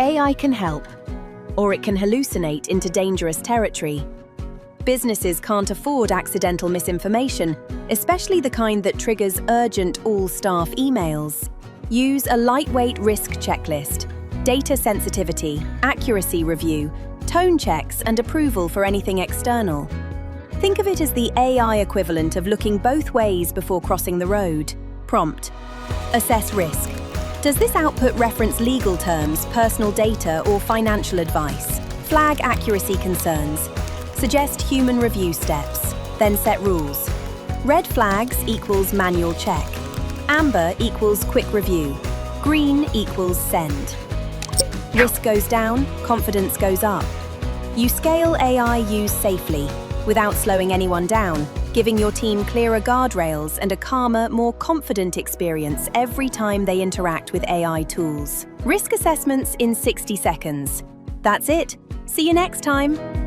AI can help, or it can hallucinate into dangerous territory. Businesses can't afford accidental misinformation, especially the kind that triggers urgent all-staff emails. Use a lightweight risk checklist, data sensitivity, accuracy review, tone checks, and approval for anything external. Think of it as the AI equivalent of looking both ways before crossing the road. Prompt: assess risk. Does this output reference legal terms, personal data, or financial advice? Flag accuracy concerns. Suggest human review steps, then set rules. Red flags equals manual check. Amber equals quick review. Green equals send. Risk goes down, confidence goes up. You scale AI use safely, without slowing anyone down, giving your team clearer guardrails and a calmer, more confident experience every time they interact with AI tools. Risk assessments in 60 seconds. That's it. See you next time.